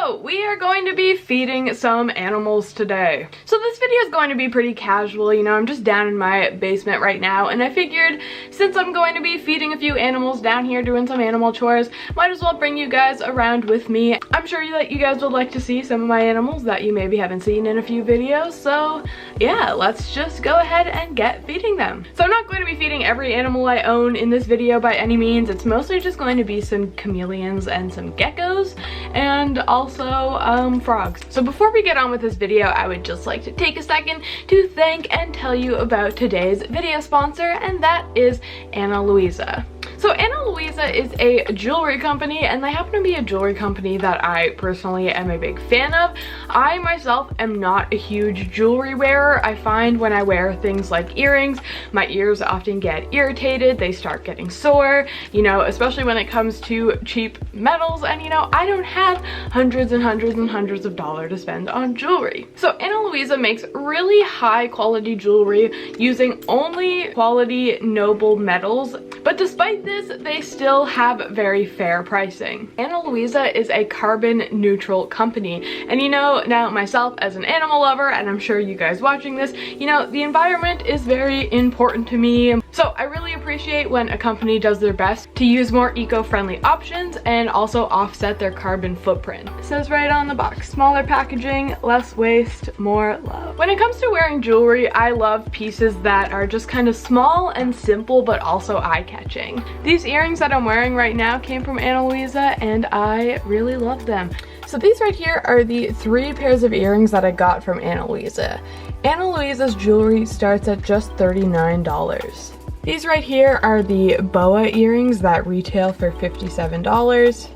So we are going to be feeding some animals today. So this video is going to be pretty casual, you know, I'm just down in my basement right now, and I figured since I'm going to be feeding a few animals down here, doing some animal chores, might as well bring you guys around with me. I'm sure that you guys would like to see some of my animals that you maybe haven't seen in a few videos, so yeah, let's just go ahead and get feeding them. So I'm not going to be feeding every animal I own in this video by any means. It's mostly just going to be some chameleons and some geckos, and also frogs. So before we get on with this video, I would just like to take a second to thank and tell you about today's video sponsor, and that is Luisa. So Luisa is a jewelry company, and they happen to be a jewelry company that I personally am a big fan of. I myself am not a huge jewelry wearer. I find when I wear things like earrings, my ears often get irritated, they start getting sore, you know, especially when it comes to cheap metals, and you know, I don't have hundreds and hundreds and hundreds of dollars to spend on jewelry. So Luisa makes really high quality jewelry using only quality noble metals, but despite this, they still have very fair pricing. Luisa is a carbon neutral company, and you know, now myself as an animal lover, and I'm sure you guys watching this, you know, the environment is very important to me. So I really appreciate when a company does their best to use more eco-friendly options and also offset their carbon footprint. It says right on the box, smaller packaging, less waste, more love. When it comes to wearing jewelry, I love pieces that are just kind of small and simple but also eye-catching. These earrings that I'm wearing right now came from Luisa, and I really love them. So these right here are the 3 pairs of earrings that I got from Luisa. Luisa's jewelry starts at just $39. These right here are the boa earrings that retail for $57.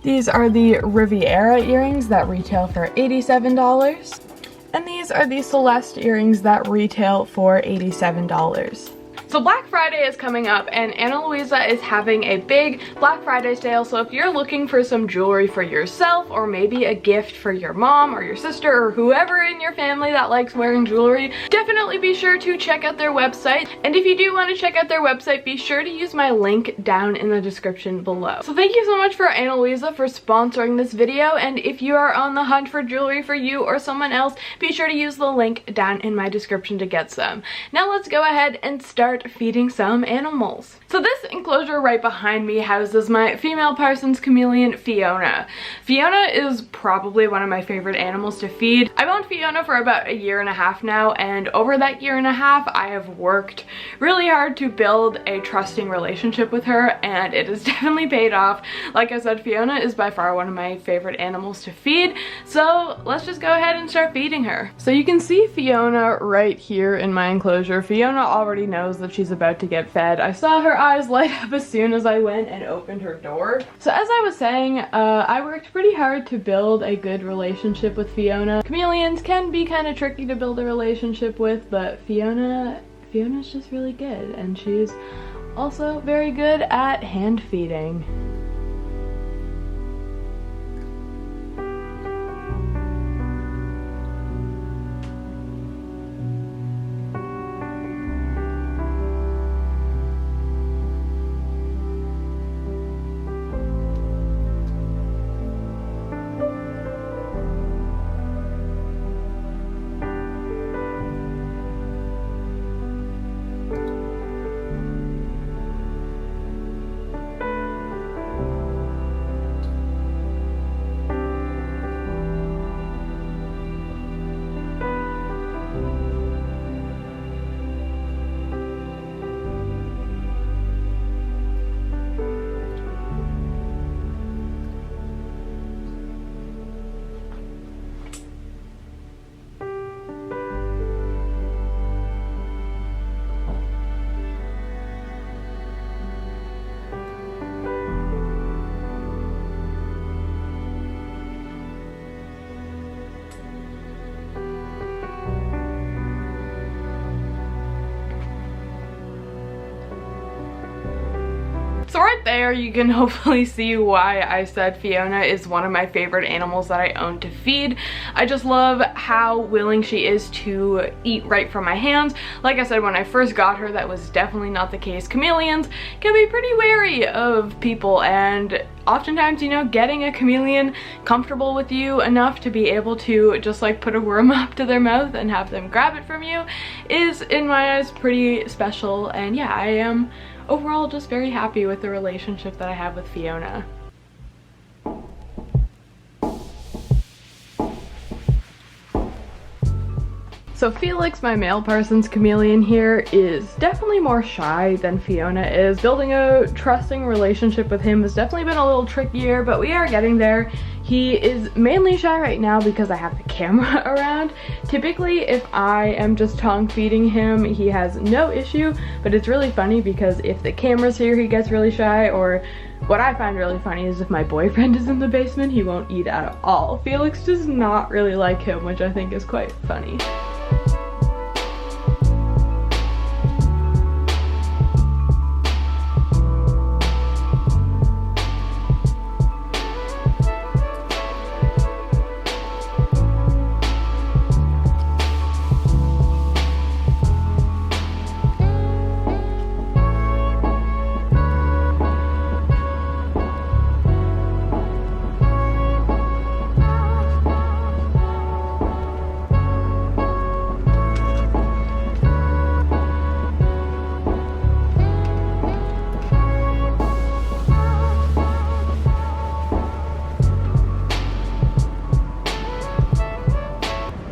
These are the Riviera earrings that retail for $87. And these are the Celeste earrings that retail for $87. So Black Friday is coming up, and Luisa is having a big Black Friday sale, so if you're looking for some jewelry for yourself, or maybe a gift for your mom or your sister or whoever in your family that likes wearing jewelry, definitely be sure to check out their website. And if you do want to check out their website, be sure to use my link down in the description below. So thank you so much for Luisa for sponsoring this video, and if you are on the hunt for jewelry for you or someone else, be sure to use the link down in my description to get some. Now let's go ahead and start feeding some animals. So this enclosure right behind me houses my female Parsons chameleon, Fiona. Fiona is probably one of my favorite animals to feed. I've owned Fiona for about 1.5 years now, and over that 1.5 years, I have worked really hard to build a trusting relationship with her, and it has definitely paid off. Like I said, Fiona is by far one of my favorite animals to feed, so let's just go ahead and start feeding her. So you can see Fiona right here in my enclosure. Fiona already knows that she's about to get fed. I saw her eyes light up as soon as I went and opened her door. So as I was saying, I worked pretty hard to build a good relationship with Fiona. Chameleons can be kind of tricky to build a relationship with, but Fiona's just really good, and she's also very good at hand feeding. So right there you can hopefully see why I said Fiona is one of my favorite animals that I own to feed. I just love how willing she is to eat right from my hands. Like I said, when I first got her, that was definitely not the case. Chameleons can be pretty wary of people, and oftentimes, you know, getting a chameleon comfortable with you enough to be able to just like put a worm up to their mouth and have them grab it from you is, in my eyes, pretty special. And yeah, I am overall just very happy with the relationship that I have with Fiona. So Felix, my male Parsons chameleon here, is definitely more shy than Fiona is. Building a trusting relationship with him has definitely been a little trickier, but we are getting there. He is mainly shy right now because I have the camera around. Typically, if I am just tongue feeding him, he has no issue, but it's really funny because if the camera's here, he gets really shy, or what I find really funny is if my boyfriend is in the basement, he won't eat at all. Felix does not really like him, which I think is quite funny.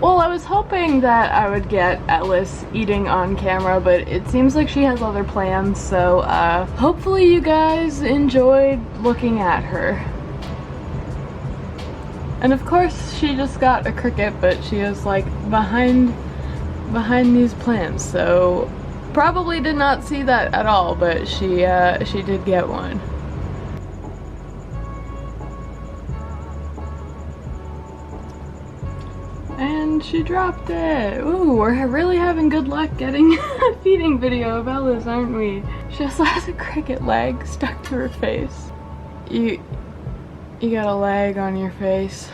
Well, I was hoping that I would get Ellis eating on camera, but it seems like she has other plans, so hopefully you guys enjoyed looking at her. And of course she just got a cricket, but she is like behind these plants, so probably did not see that at all, but she did get one. And she dropped it. Ooh, we're really having good luck getting a feeding video of Ellis, aren't we? She also has a cricket leg stuck to her face. You got a leg on your face.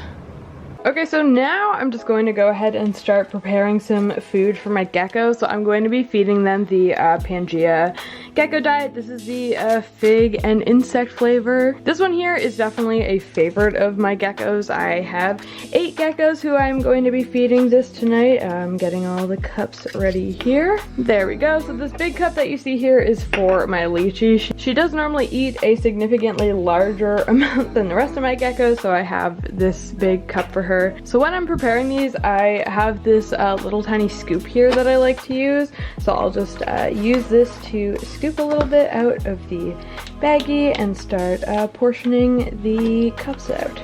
Okay, so now I'm just going to go ahead and start preparing some food for my geckos. So I'm going to be feeding them the Pangea gecko diet. This is the fig and insect flavor. This one here is definitely a favorite of my geckos. I have 8 geckos who I'm going to be feeding this tonight. I'm getting all the cups ready here. There we go. So this big cup that you see here is for my lychee. She does normally eat a significantly larger amount than the rest of my geckos, so I have this big cup for her. So when I'm preparing these, I have this little tiny scoop here that I like to use. So I'll just use this to scoop a little bit out of the baggie and start portioning the cups out.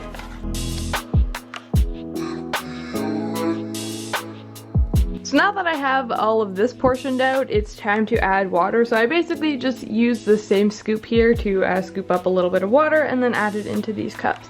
So now that I have all of this portioned out, it's time to add water. So I basically just use the same scoop here to scoop up a little bit of water and then add it into these cups.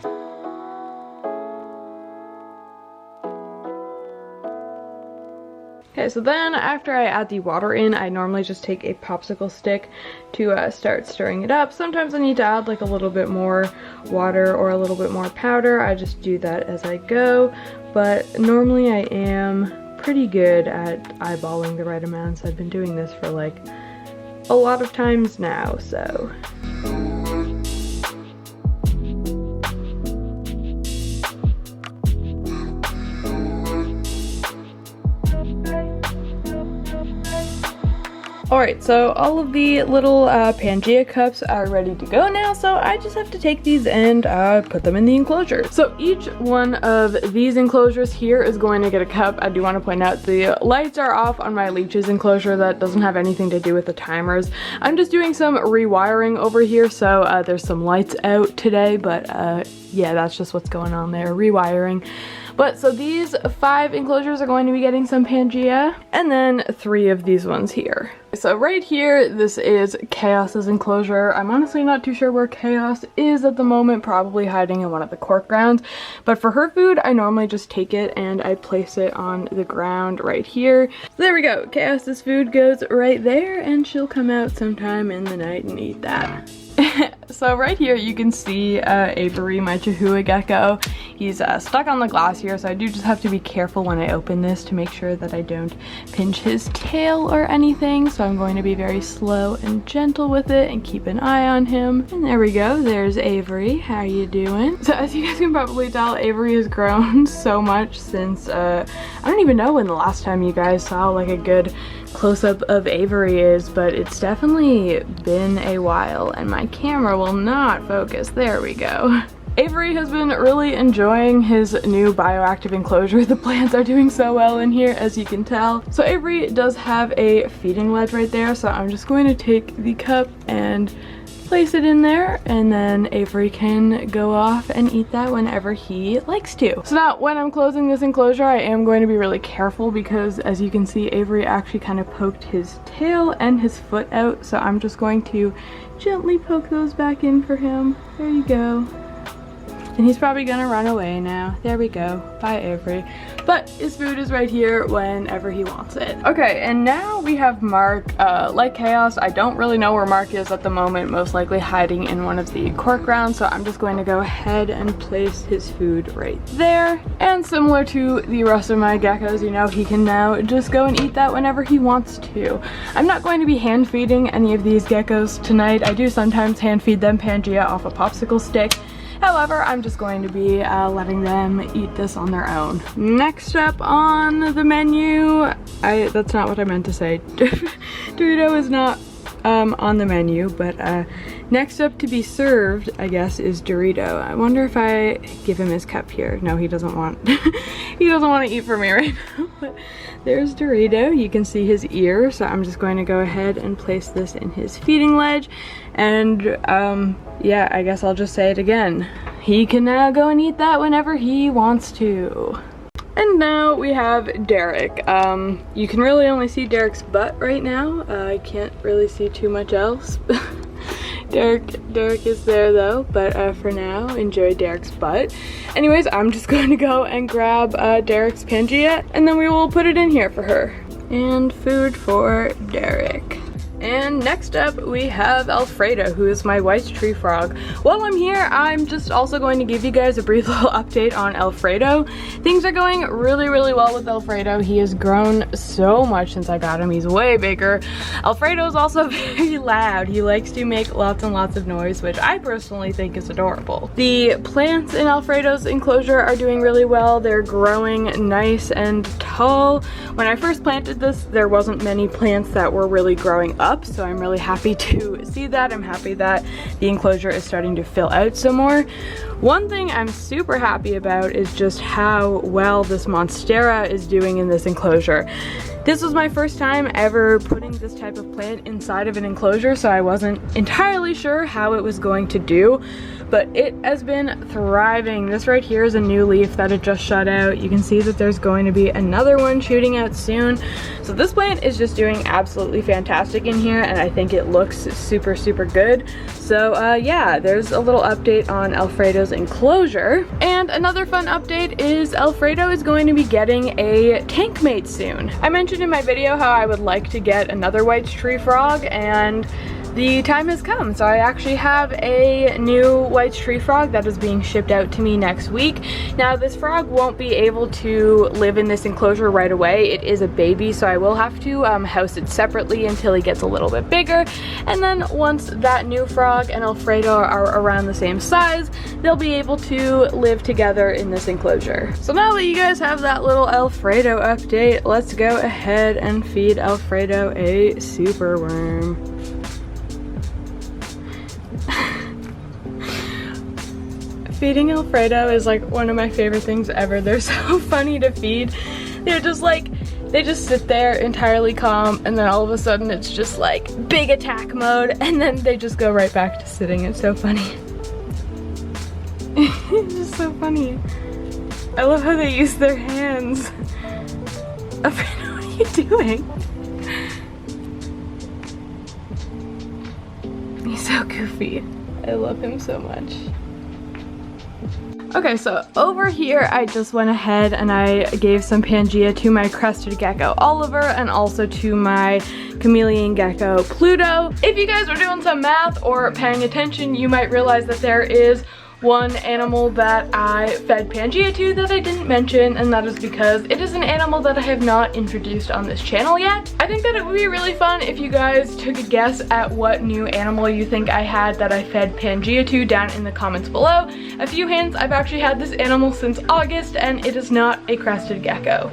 Okay, so then after I add the water in, I normally just take a popsicle stick to start stirring it up. Sometimes I need to add like a little bit more water or a little bit more powder. I just do that as I go, but normally I am pretty good at eyeballing the right amounts. I've been doing this for like a lot of times now, so. Alright, so all of the little Pangea cups are ready to go now, so I just have to take these and put them in the enclosure. So each one of these enclosures here is going to get a cup. I do want to point out the lights are off on my leeches enclosure. That doesn't have anything to do with the timers. I'm just doing some rewiring over here, so there's some lights out today, but yeah, that's just what's going on there, rewiring. But so these 5 enclosures are going to be getting some Pangea, and then 3 of these ones here. So right here, this is Chaos's enclosure. I'm honestly not too sure where Chaos is at the moment, probably hiding in one of the cork grounds. But for her food, I normally just take it and I place it on the ground right here. So there we go, Chaos's food goes right there, and she'll come out sometime in the night and eat that. So right here you can see Avery, my Chihuahua gecko. He's stuck on the glass here, so I do just have to be careful when I open this to make sure that I don't pinch his tail or anything. So I'm going to be very slow and gentle with it and keep an eye on him. And there we go, there's Avery. How you doing? So as you guys can probably tell, Avery has grown so much since, I don't even know when the last time you guys saw like a good close-up of Avery is, but it's definitely been a while and my camera will not focus. There we go. Avery has been really enjoying his new bioactive enclosure. The plants are doing so well in here, as you can tell. So Avery does have a feeding ledge right there, so I'm just going to take the cup and place it in there, and then Avery can go off and eat that whenever he likes to. So now when I'm closing this enclosure, I am going to be really careful because as you can see, Avery actually kind of poked his tail and his foot out, so I'm just going to gently poke those back in for him. There you go. And he's probably gonna run away now. There we go. Bye, Avery. But his food is right here whenever he wants it. Okay, and now we have Mark. Like Chaos, I don't really know where Mark is at the moment, most likely hiding in one of the cork grounds, so I'm just going to go ahead and place his food right there. And similar to the rest of my geckos, you know, he can now just go and eat that whenever he wants to. I'm not going to be hand feeding any of these geckos tonight. I do sometimes hand feed them Pangea off a popsicle stick. However, I'm just going to be letting them eat this on their own. Next up on the menu, that's not what I meant to say. Dorito is not on the menu, but next up to be served, I guess, is Dorito. I wonder if I give him his cup here. No, he doesn't want he doesn't want to eat for me right now. But there's Dorito. You can see his ear, so I'm just going to go ahead and place this in his feeding ledge. And yeah, I guess I'll just say it again. He can now go and eat that whenever he wants to. And now we have Derek. You can really only see Derek's butt right now. I can't really see too much else. Derek is there though, but for now, enjoy Derek's butt. Anyways, I'm just going to go and grab Derek's Pangea, and then we will put it in here for her. And food for Derek. And next up we have Alfredo, who is my white tree frog. While I'm here, I'm just also going to give you guys a brief little update on Alfredo. Things are going really well with Alfredo. He has grown so much since I got him. He's way bigger. Alfredo is also very loud. He likes to make lots and lots of noise, which I personally think is adorable. The plants in Alfredo's enclosure are doing really well. They're growing nice and tall. When I first planted this, there wasn't many plants that were really growing up, so I'm really happy to see that. I'm happy that the enclosure is starting to fill out some more. One thing I'm super happy about is just how well this Monstera is doing in this enclosure. This was my first time ever putting this type of plant inside of an enclosure, so I wasn't entirely sure how it was going to do, but it has been thriving. This right here is a new leaf that it just shut out. You can see that there's going to be another one shooting out soon. So this plant is just doing absolutely fantastic in here, and I think it looks super good. So yeah, there's a little update on Alfredo's enclosure. And another fun update is Alfredo is going to be getting a tank mate soon. I mentioned in my video how I would like to get another white tree frog, and the time has come. So I actually have a new white tree frog that is being shipped out to me next week. Now this frog won't be able to live in this enclosure right away. It is a baby, so I will have to house it separately until he gets a little bit bigger. And then once that new frog and Alfredo are around the same size, they'll be able to live together in this enclosure. So now that you guys have that little Alfredo update, let's go ahead and feed Alfredo a super worm. Feeding Alfredo is like one of my favorite things ever. They're so funny to feed. They're just like, they just sit there entirely calm, and then all of a sudden it's just like big attack mode, and then they just go right back to sitting. It's so funny. It's just so funny. I love how they use their hands. Alfredo, what are you doing? He's so goofy. I love him so much. Okay, so over here I just went ahead and I gave some Pangea to my crested gecko Oliver and also to my chameleon gecko Pluto. If you guys are doing some math or paying attention, you might realize that there is one animal that I fed Pangea to that I didn't mention, and that is because it is an animal that I have not introduced on this channel yet. I think that it would be really fun if you guys took a guess at what new animal you think I had that I fed Pangea to down in the comments below. A few hints, I've actually had this animal since August and it is not a crested gecko.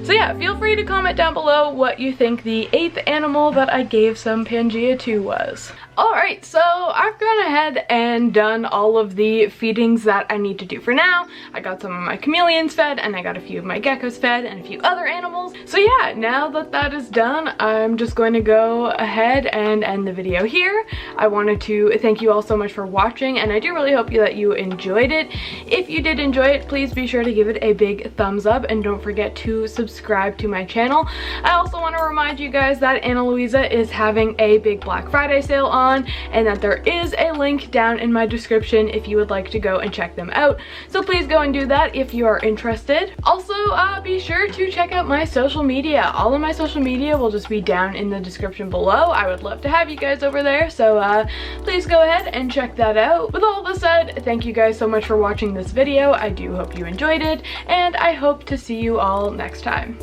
So yeah, feel free to comment down below what you think the 8th animal that I gave some Pangea to was. Alright, so I've gone ahead and done all of the feedings that I need to do for now. I got some of my chameleons fed, and I got a few of my geckos fed, and a few other animals. So yeah, now that that is done, I'm just going to go ahead and end the video here. I wanted to thank you all so much for watching, and I do really hope that you enjoyed it. If you did enjoy it, please be sure to give it a big thumbs up, and don't forget to subscribe to my channel. I also want to remind you guys that Anna Luisa is having a big Black Friday sale on, and that there is a link down in my description if you would like to go and check them out. So please go and do that if you are interested. Also, be sure to check out my social media. All of my social media will just be down in the description below. I would love to have you guys over there, so please go ahead and check that out. With all this said, thank you guys so much for watching this video. I do hope you enjoyed it, and I hope to see you all next time.